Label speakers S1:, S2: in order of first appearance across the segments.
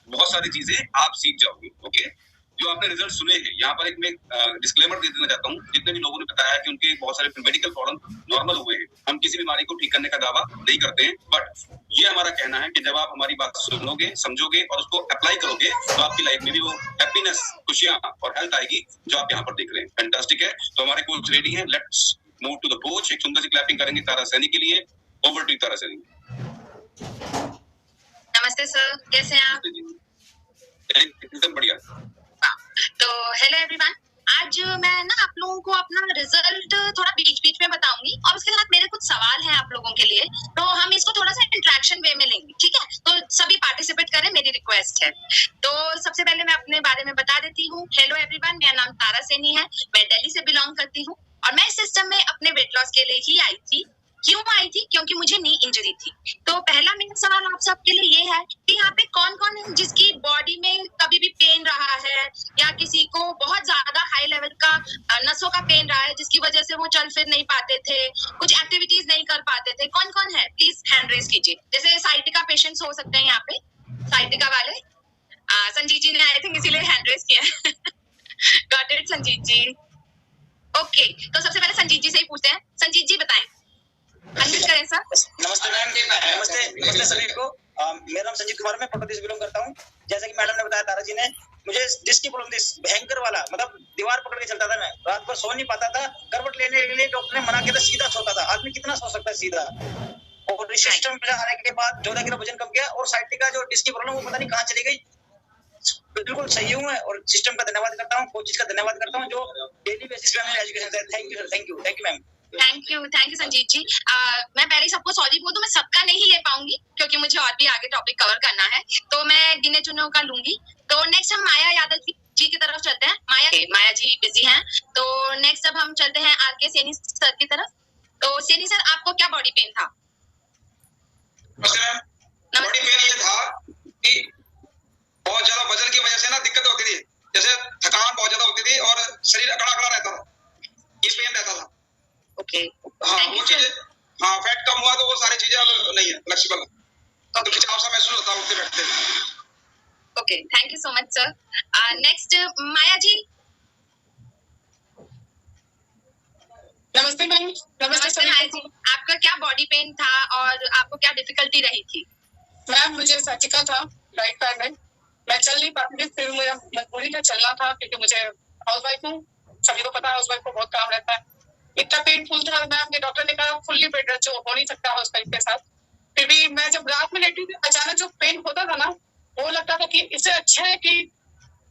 S1: बहुत सारी चीजें आप सीख जाओगे। ओके, जो आपने रिजल्ट सुने हैं, यहाँ पर एक मैं डिस्क्लेमर दे देना चाहता हूँ। जितने भी लोगों ने बताया कि उनके बहुत सारे मेडिकल प्रॉब्लम नॉर्मल हुए हैं, हम किसी बीमारी को ठीक करने का दावा नहीं करते हैं, बट ये हमारा कहना है कि जब आप हमारी बात सुनोगे, समझोगे और उसको अप्लाई करोगे तो आपकी लाइफ में भी वो हैप्पीनेस, खुशियां और हेल्थ आएगी जो आप यहाँ पर देख रहे हैं। फैंटास्टिक है। तो हमारे कोच रेडी हैं। Let's move to the coach. एक सुंदर सी क्लैपिंग करेंगे तारा सैनी के लिए। Over to Tara Saini.
S2: नमस्ते सर, कैसे हैं आप?
S1: एकदम बढ़िया।
S2: तो हेलो एवरीवन, आज मैं ना आप लोगों को अपना रिजल्ट थोड़ा बीच बीच में बताऊंगी और उसके साथ मेरे कुछ सवाल हैं आप लोगों के लिए। तो हम इसको थोड़ा सा इंटरेक्शन वे में लेंगे, ठीक है? तो सभी पार्टिसिपेट करें, मेरी रिक्वेस्ट है। तो सबसे पहले मैं अपने बारे में बता देती हूँ। हेलो एवरीवन, मेरा नाम तारा सैनी है, मैं दिल्ली से बिलोंग करती हूँ और मैं इस सिस्टम में अपने वेट लॉस के लिए ही आई थी। क्यों आई थी? क्योंकि मुझे नी इंजरी थी। तो पहला मेरा सवाल आप सबके लिए ये है कि यहाँ पे कौन कौन है जिसकी बॉडी में कभी भी पेन रहा है या किसी को बहुत ज्यादा हाई लेवल का नसों का पेन रहा है जिसकी वजह से वो चल फिर नहीं पाते थे, कुछ एक्टिविटीज नहीं कर पाते थे। कौन कौन है? प्लीज हैंड रेज कीजिए। जैसे साइटिका पेशेंट्स हो सकते हैं यहाँ पे, साइटिका वाले। संजीत जी ने आई थिंक इसीलिए हैंड रेज किया। Got it Sanjeet ji. Okay, तो सबसे पहले संजीत जी से ही पूछते हैं। संजीत जी बताएं। करें सर।
S3: नमस्ते मैम, नमस्ते सभी को। मेरा नाम संजीत कुमार, मैं पटना से बिलोंग करता हूँ। जैसा कि मैडम ने बताया, तारा जी ने, मुझे डिस्क की प्रॉब्लम थी, भयंकर वाला, मतलब दीवार पकड़ के चलता था मैं, रात भर सो नहीं पाता था। करवट लेने के लिए डॉक्टर ने मना किया था, सीधा सोता था। आदमी कितना सो सकता है सीधा? और इस सिस्टम पे आने के बाद 14 किलो वजन कम किया और साइड का जो डिस्क की प्रॉब्लम वो पता नहीं कहाँ चली गई। बिल्कुल सही हूँ मैं और सिस्टम का धन्यवाद करता हूँ, कोचिज का धन्यवाद करता हूँ जो डेली बेसिस पे हमें एजुकेशन देता है। Thank you sir, thank you ma'am.
S2: Thank you Sanjeet ji. मैं पहले सबको सॉरी बोल दूं, मैं सबका नहीं ले पाऊंगी क्योंकि मुझे और भी आगे टॉपिक कवर करना है, तो मैं गिने चुने का लूंगी। तो नेक्स्ट हम माया यादव जी की तरफ चलते हैं। माया जी बिजी हैं, तो नेक्स्ट अब हम चलते हैं आरके सैनी सर की तरफ। तो सैनी सर, आपको क्या बॉडी पेन था?
S1: बॉडी पेन ये था कि बहुत ज्यादा वजन की वजह से ना दिक्कत होती थी, जैसे थकान बहुत ज्यादा होती थी और शरीर अकड़ा अकड़ा रहता था, ये पेन रहता था।
S2: ओके,
S1: हाँ, वो चीजें, हाँ, फैट कम हुआ तो वो सारी चीजें अब नहीं है, फ्लेक्सिबल है, तो खिंचाव सा महसूस होता है उठते बैठते।
S2: Okay, thank you so much sir. Next Maya ji.
S4: नमस्ते मैम।
S2: नमस्ते माया जी, आपका क्या बॉडी पेन था और आपको क्या डिफिकल्टी रही थी?
S4: मैम, मुझे साइटिका था राइट पैर में, मैं चल नहीं पाती थी, फिर मुझे मजबूरी में चलना था क्योंकि मुझे हाउस वाइफ हूँ, सभी को पता है हाउस वाइफ को बहुत काम रहता है। इतना पेनफुल था, मैं अपने डॉक्टर ने कहा फुल्ली बेड रेस्ट जो हो नहीं सकता हाउस वाइफ के साथ। फिर भी मैं जब रात में लेटी थी, अचानक जो पेन होता था ना, वो लगता था कि इससे अच्छा है कि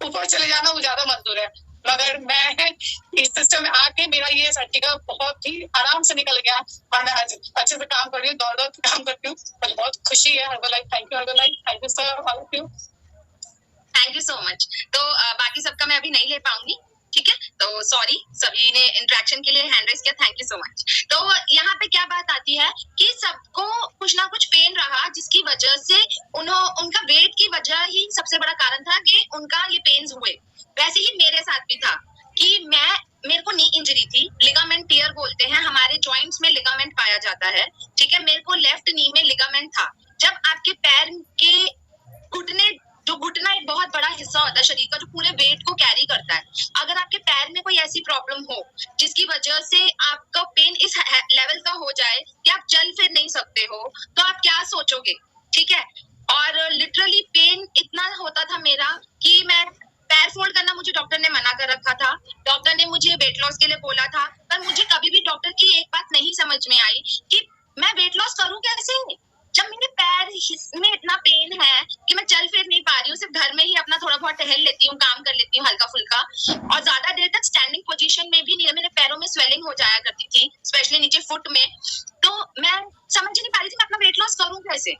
S4: ऊपर चले जाना, वो ज्यादा मंजूर है। मगर मैं इस सिस्टम में आके मेरा ये साइटिका बहुत ही आराम से निकल गया और मैं आज अच्छे से काम कर रही हूँ, दौड़ काम करती हूँ, मुझे बहुत खुशी है। Herbalife, thank you Herbalife, thank you sir, all of you.
S2: Thank you so much. तो बाकी सबका मैं अभी नहीं ले पाऊंगी, ठीक है? तो सॉरी, सभी ने इंटरेक्शन के लिए हैंड रेज किया, थैंक यू सो मच। तो यहाँ पे क्या बात आती है कि सबको कुछ ना कुछ पेन रहा जिसकी वजह से उनका वेट की वजह ही सबसे बड़ा कारण था कि उनका ये पेन्स हुए। वैसे ही मेरे साथ भी था कि मेरे को नी इंजरी थी, लिगामेंट टियर बोलते हैं, हमारे जॉइंट्स में लिगामेंट पाया जाता है, ठीक है? मेरे को लेफ्ट नी में लिगामेंट था। जब आपके पैर के घुटना एक बहुत बड़ा हिस्सा होता है शरीर का जो पूरे वेट को कैरी करता है। अगर आपके पैर में कोई ऐसी प्रॉब्लम हो जिसकी वजह से आपका पेन इस लेवल का हो जाए कि आप चल फिर नहीं सकते हो, तो आप क्या सोचोगे, ठीक है? और लिटरली पेन इतना होता था मेरा कि मैं पैर फोल्ड करना, मुझे डॉक्टर ने मना कर रखा था। डॉक्टर ने मुझे वेट लॉस के लिए बोला था, पर मुझे कभी भी डॉक्टर की एक बात नहीं समझ में आई कि मैं वेट लॉस करूं कैसे जब मेरे पैर में इतना पेन है कि मैं चल फिर नहीं पा रही हूँ। सिर्फ घर में ही अपना थोड़ा बहुत टहल लेती हूँ, काम कर लेती हूँ हल्का फुल्का, और ज्यादा देर तक स्टैंडिंग पोजीशन में भी नहीं, मेरे पैरों में स्वेलिंग हो जाया करती थी, स्पेशली नीचे फुट में। तो मैं समझ नहीं पा रही थी मैं अपना वेट लॉस करूँ कैसे।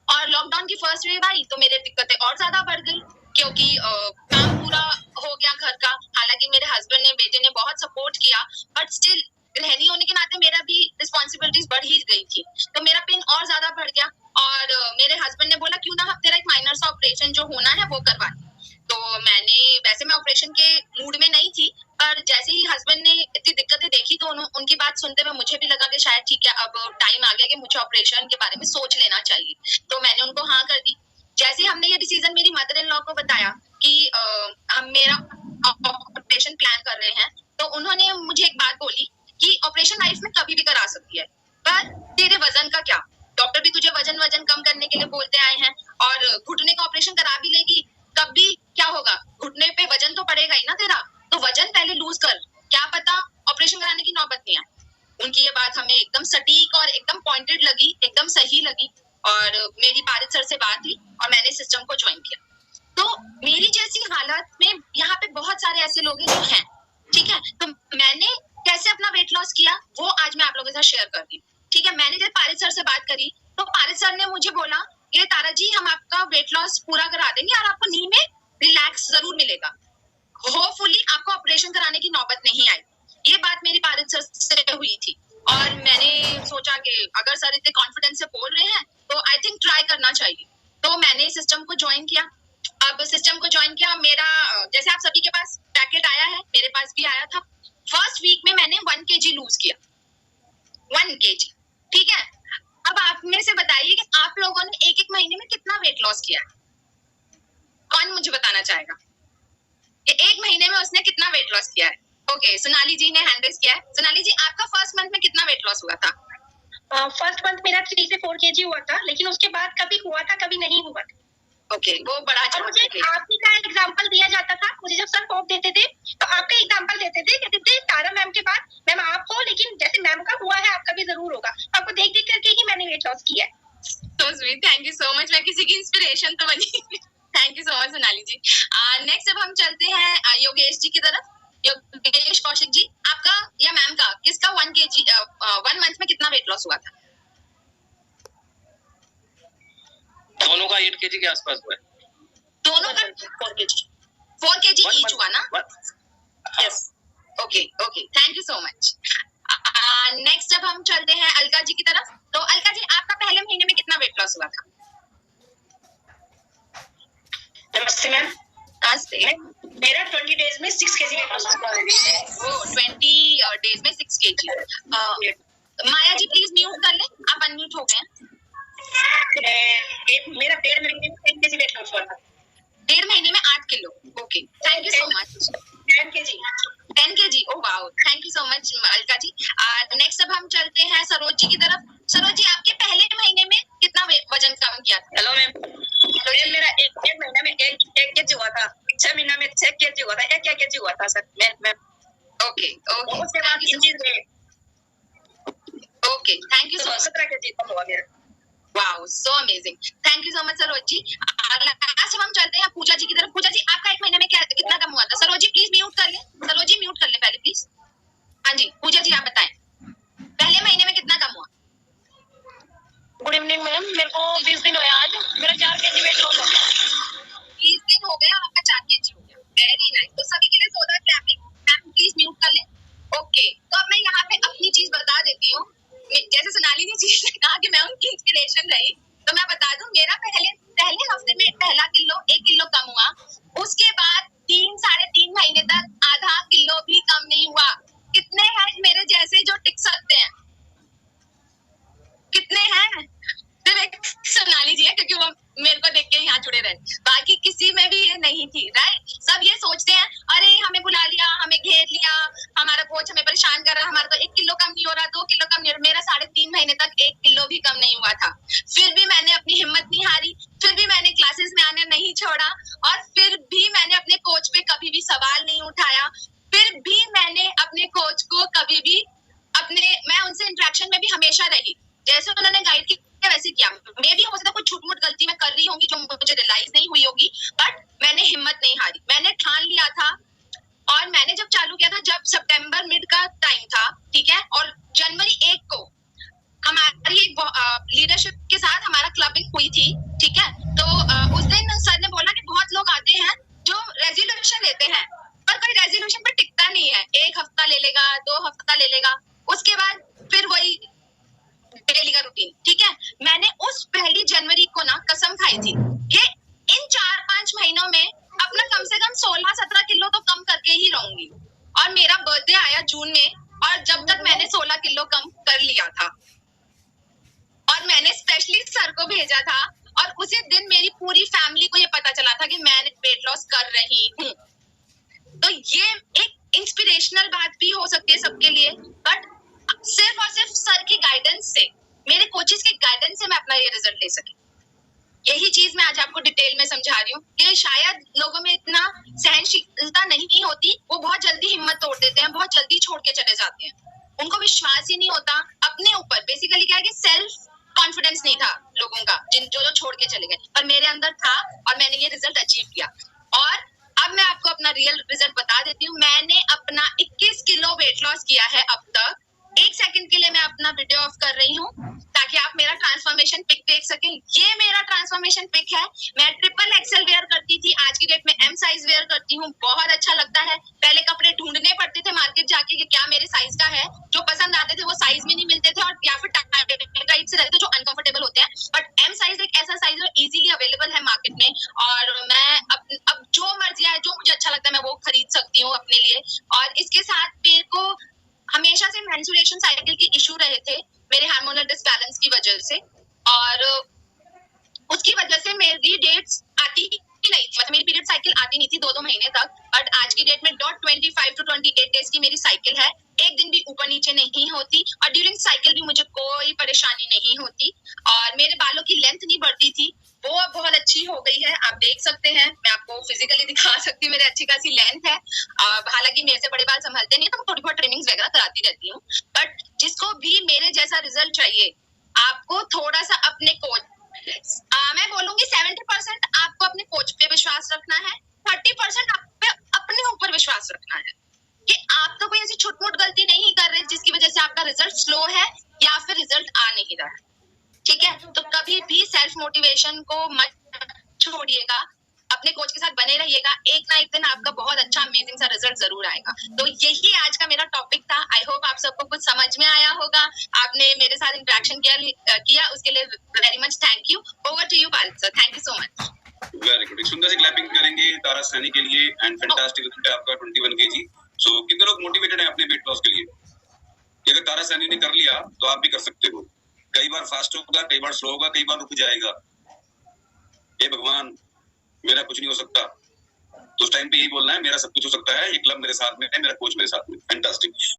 S2: और लॉकडाउन की फर्स्ट वेव आई तो मेरे दिक्कतें और ज्यादा बढ़ गई क्योंकि काम पूरा हो गया घर का। हालांकि मेरे हस्बैंड ने, बेटे ने बहुत सपोर्ट किया, बट स्टिल गृहिणी होने के नाते मेरा भी रिस्पॉन्सिबिलिटीज बढ़ ही गई थी, तो मेरा पेन और ज्यादा बढ़ गया। और मेरे हस्बैंड ने बोला क्यों ना हम तेरा एक माइनर सा ऑपरेशन जो होना है वो करवा। तो वैसे मैं ऑपरेशन के मूड में नहीं थी, पर जैसे ही हस्बैंड ने इतनी दिक्कतें देखी तो उनकी बात सुनते हुए मुझे भी लगा कि शायद ठीक है, अब टाइम आ गया कि मुझे ऑपरेशन के बारे में सोच लेना चाहिए। तो मैंने उनको हाँ कर दी। जैसे हमने ये डिसीजन मेरी मदर इन लॉ को बताया कि हम मेरा ऑपरेशन प्लान कर रहे हैं, तो उन्होंने मुझे एक बात बोली कि ऑपरेशन लाइफ में कभी भी करा सकती है, पर तेरे वजन का क्या? डॉक्टर भी तुझे वजन कम करने के लिए बोलते आए हैं, और घुटने का ऑपरेशन करा भी लेगी तब भी क्या होगा? घुटने पे वजन तो पड़ेगा ही ना तेरा, तो वजन पहले लूज कर, क्या पता ऑपरेशन कराने की नौबत नहीं आए। उनकी ये बात हमें एकदम सटीक और एकदम पॉइंटेड लगी, एकदम सही लगी, और मेरी पारित सर से बात हुई और मैंने सिस्टम को ज्वाइन किया। तो मेरी जैसी हालत में यहाँ पे बहुत सारे ऐसे लोग हैं जो हैं, ठीक है। तो मैंने कैसे अपना वेट लॉस किया वो आज मैं आप लोगों के साथ शेयर कर रही हूँ, ठीक है। मैंने जब पारित सर से बात करी तो पारित सर ने मुझे बोला कि तारा जी हम आपका वेट लॉस पूरा करा देंगे और आपको नी में रिलैक्स जरूर मिलेगा, होपफुली आपको ऑपरेशन कराने की नौबत नहीं आई। ये बात मेरी पारित सर से हुई थी, और मैंने सोचा कि अगर सर इतने कॉन्फिडेंस से बोल रहे हैं तो आई थिंक ट्राई करना चाहिए। तो मैंने सिस्टम को ज्वाइन किया। अब सिस्टम को ज्वाइन किया, मेरा जैसे आप सभी के पास पैकेट आया है, मेरे पास भी आया था। फर्स्ट वीक में मैंने 1 kg लूज किया, 1 kg, ठीक है। अब आप में से बताइए कि आप लोगों ने एक महीने में कितना वेट लॉस किया है? कौन मुझे बताना चाहेगा कि एक महीने में उसने कितना वेट लॉस किया है? ओके, सोनाली जी ने हैंड रेज किया है। सोनाली जी, आपका फर्स्ट मंथ में कितना वेट लॉस हुआ था?
S5: फर्स्ट मंथ मेरा 3 से 4 kg हुआ था, लेकिन उसके बाद कभी हुआ था कभी नहीं हुआ था।
S2: ओके, वो बड़ा अच्छा।
S5: मुझे आपकी का एग्जांपल दिया जाता था, मुझे जब सर होप देते थे तो आपका एग्जांपल देते थे, कहते थे तारा मैम के बाद मैम आप हो, लेकिन जैसे मैम का हुआ है आपका भी जरूर होगा। आपको देख देख करके ही मैंने वेट लॉस किया है।
S2: So sweet, thank you so much. मैं किसी की इंस्पिरेशन तो बनी। Thank you so much Sonali ji. Next अब हम चलते हैं योगेश जी की तरफ। योगेश कौशिक जी, आपका या मैम का किसका 1 मंथ में कितना वेट लॉस हुआ था?
S6: दोनों का 8 kg के आसपास हुआ है।
S2: दोनों का 4 kg ईच हुआ ना? Yes, okay okay, thank you so much. Next अब हम चलते हैं अलका जी की तरफ। तो अलका जी, आपका पहले महीने में कितना वेट लॉस हुआ था?
S5: नमस्ते मैम।
S2: नमस्ते।
S5: मेरा 20 डेज में 6 kg वेट लॉस हुआ है।
S2: वो 20 डेज में 6 kg। Maya ji please mute कर ले, आप अनम्यूट हो गए हैं।
S5: मेरा 1.5 महीने में 10 kg वेट लॉस हुआ था।
S2: 1.5 महीने में 8 किलो। Okay, thank you so much.
S5: 10 kg।
S2: 10 kg, oh wow, thank you so much Alka ji. Next अब हम चलते हैं सरोज जी की तरफ। सरोज जी, आपके पहले महीने में कितना वजन कम किया था?
S5: हेलो मैम, मेरा एक महीना में 1 kg हुआ था, 6 महीना में 6 kg हुआ था, 1 kg हुआ था सर मैम।
S2: ओके ओके,
S5: उसके बाद
S2: okay, thank you so much.
S5: 17 kg कम हुआ मेरा।
S2: Wow, so amazing, thank you so much Saroj ji. Last हम चलते हैं पूजा जी की तरफ। पूजा जी, आपका एक महीने में कितना कम हुआ था? सरोज जी प्लीज म्यूट कर ले, सरोज जी म्यूट कर ले पहले प्लीज। हाँ जी, पूजा जी आप बताएं, पहले महीने में कितना कम हुआ?
S5: गुड इवनिंग मैम, मेरे को 20 दिन हुए आज, मेरा 4 kg वेट लॉस हो गया।
S2: 20 दिन हो गए और आपका 4 kg हो गया। Very nice. तो सभी के लिए solar clapping. Ma'am please mute कर ले। ओके, तो अब मैं यहाँ पे अपनी चीज बता देती हूँ। जैसे सोनाली ने चीज कहा कि मैं उनकी इंस्पिरेशन रही, तो मैं बता दूं, मेरा पहले हफ्ते में पहला 1 किलो कम हुआ। उसके बाद 3-3.5 महीने तक आधा किलो भी कम नहीं हुआ। कितने हैं मेरे जैसे जो टिक सकते हैं? कितने हैं? सिर्फ एक सोनाली जी है, क्योंकि वो मेरे को देख के यहाँ जुड़े रहे, बाकी किसी में भी ये नहीं थी। राइट, सब ये सोचते हैं अरे हमें बुला लिया, हमें घेर लिया, हमारा कोच हमें परेशान कर रहा है, हमारा तो 1 किलो कम नहीं हो रहा, 2 किलो कम नहीं हो रहा। मेरा 3.5 महीने तक 1 किलो भी कम नहीं हुआ था। फिर भी मैंने अपनी हिम्मत नहीं हारी, फिर भी मैंने क्लासेस में आना नहीं छोड़ा, और फिर भी मैंने अपने कोच पे कभी भी सवाल नहीं उठाया, फिर भी मैंने अपने कोच को कभी भी मैं उनसे इंटरेक्शन में भी हमेशा रही, जैसे उन्होंने गाइड किया वैसे किया। मे भी हो सकता है कुछ छोटी मोटी गलती मैं कर रही होंगी जो मुझे रियलाइज नहीं हुई होगी, बट मैंने हिम्मत नहीं हारी, मैंने ठान लिया था। और मैंने जब चालू किया था, जब सितंबर मिड का टाइम था, ठीक है, और जनवरी 1 को हमारी लीडरशिप के साथ हमारा क्लबिंग हुई थी, ठीक है। तो उस दिन सर ने बोला कि बहुत लोग आते हैं जो रेजोल्यूशन लेते हैं, पर कोई रेजोल्यूशन पे टिकता नहीं है। 1 हफ्ता ले लेगा, 2 हफ्ता ले लेगा, उसके बाद फिर वही डेली का रूटीन, ठीक है। मैंने उस पहली जनवरी को ना कसम खाई थी कि इन 4-5 महीनों में अपना कम से कम 16-17 किलो तो कम करके ही रहूंगी। और मेरा बर्थडे आया जून में, और जब तक मैंने 16 किलो कम कर लिया था, और मैंने स्पेशली सर को भेजा था, और उसी दिन मेरी पूरी फैमिली को ये पता चला था कि मैं वेट लॉस कर रही हूँ। तो ये एक इंस्पिरेशनल बात भी हो सकती है सबके लिए, बट सिर्फ और सिर्फ सर की गाइडेंस से, मेरे कोचेस के गाइडेंस से मैं अपना ये रिजल्ट ले सकी। यही चीज मैं आज आपको डिटेल में समझा रही हूँ कि शायद लोगों में इतना सहनशीलता नहीं होती, वो बहुत जल्दी हिम्मत तोड़ देते हैं, बहुत जल्दी छोड़ के चले जाते हैं, उनको विश्वास ही नहीं होता अपने ऊपर। बेसिकली क्या है कि सेल्फ कॉन्फिडेंस नहीं था लोगों का, जो छोड़ के चले गए, पर मेरे अंदर था और मैंने ये रिजल्ट अचीव किया। और अब मैं आपको अपना रियल रिजल्ट बता देती हूँ। मैंने अपना 21 किलो वेट लॉस किया है अब तक। एक सेकंड के लिए मैं अपना वीडियो ऑफ कर रही हूँ ताकि आप मेरा ट्रांसफॉर्मेशन पिक देख सकें। ये मेरा ट्रांसफॉर्मेशन पिक है। मैं ट्रिपल एक्सेल वेयर करती थी, आज की डेट में एम साइज वेयर करती हूँ। बहुत अच्छा लगता है। पहले कपड़े ढूंढने पड़ते थे मार्केट जाके कि क्या मेरे साइज का है, जो पसंद आते थे वो साइज में नहीं मिलते थे, और या फिर टाइट से रहते थे जो अनकंफर्टेबल होते हैं। बट एम साइज एक ऐसा साइज है इजीली अवेलेबल है मार्केट में, और मैं अब जो मर्जी आए, जो मुझे अच्छा लगता है मैं वो खरीद सकती हूँ अपने लिए। और इसके साथ मेरे को हमेशा से मेंस्ट्रुएशन साइकिल की इशू रहे थे मेरे हार्मोनल डिसबैलेंस की वजह से, और उसकी वजह से मेरी डेट्स आती ही नहीं थी, मतलब मेरी पीरियड साइकिल आती नहीं थी 2-2 महीने तक। बट आज की डेट में 25 to 28 डेज की मेरी साइकिल है, एक दिन भी ऊपर नीचे नहीं होती, और ड्यूरिंग साइकिल भी मुझे कोई परेशानी नहीं होती, और मेरे बालों की लेंथ नहीं बढ़ती थी, वो अब बहुत अच्छी हो गई है। आप देख सकते हैं, मैं आपको फिजिकली दिखा सकती हूँ, मेरी अच्छी खासी लेंथ है। हालांकि मेरे से बड़े बाल संभलते नहीं, तो मैं थोड़ी बहुत ट्रिमिंग्स वगैरह कराती रहती हूँ। बट जिसको भी मेरे जैसा रिजल्ट चाहिए, आपको थोड़ा सा अपने कोच, मैं बोलूंगी 70% आपको अपने कोच पे विश्वास रखना है, 30% आप पे अपने ऊपर विश्वास रखना है कि आप तो कोई ऐसी छोटी-मोटी गलती नहीं कर रहे जिसकी वजह से आपका रिजल्ट स्लो है या फिर रिजल्ट आ नहीं रहा है। ठीक है, तो कभी भी सेल्फ मोटिवेशन को मत छोड़िएगा, अपने कोच के साथ बने रहिएगा। एक ना एक दिन आपका बहुत अच्छा अमेजिंग सा रिजल्ट जरूर आएगा। तो यही आज का मेरा टॉपिक था। आई होप आप सबको कुछ समझ में आया होगा। आपने मेरे साथ इंटरेक्शन किया उसके लिए very much thank you. Over to you Parit sir, thank you so much.
S1: Very good. सुंदर सी क्लैपिंग करेंगे तारा सैनी के लिए, एंड फैंटास्टिक रिजल्ट है आपका 21 kg। सो कितने लोग मोटिवेटेड हैं अपने वेट लॉस के लिए? अगर तारा सैनी ने कर लिया तो आप भी कर सकते हो। कई बार फास्ट होगा, कई बार स्लो होगा, कई बार रुक जाएगा। हे भगवान, मेरा कुछ नहीं हो सकता, तो उस टाइम पे यही बोलना है, मेरा सब कुछ हो सकता है, ये क्लब मेरे साथ में है, मेरा कोच मेरे साथ में। फैंटास्टिक।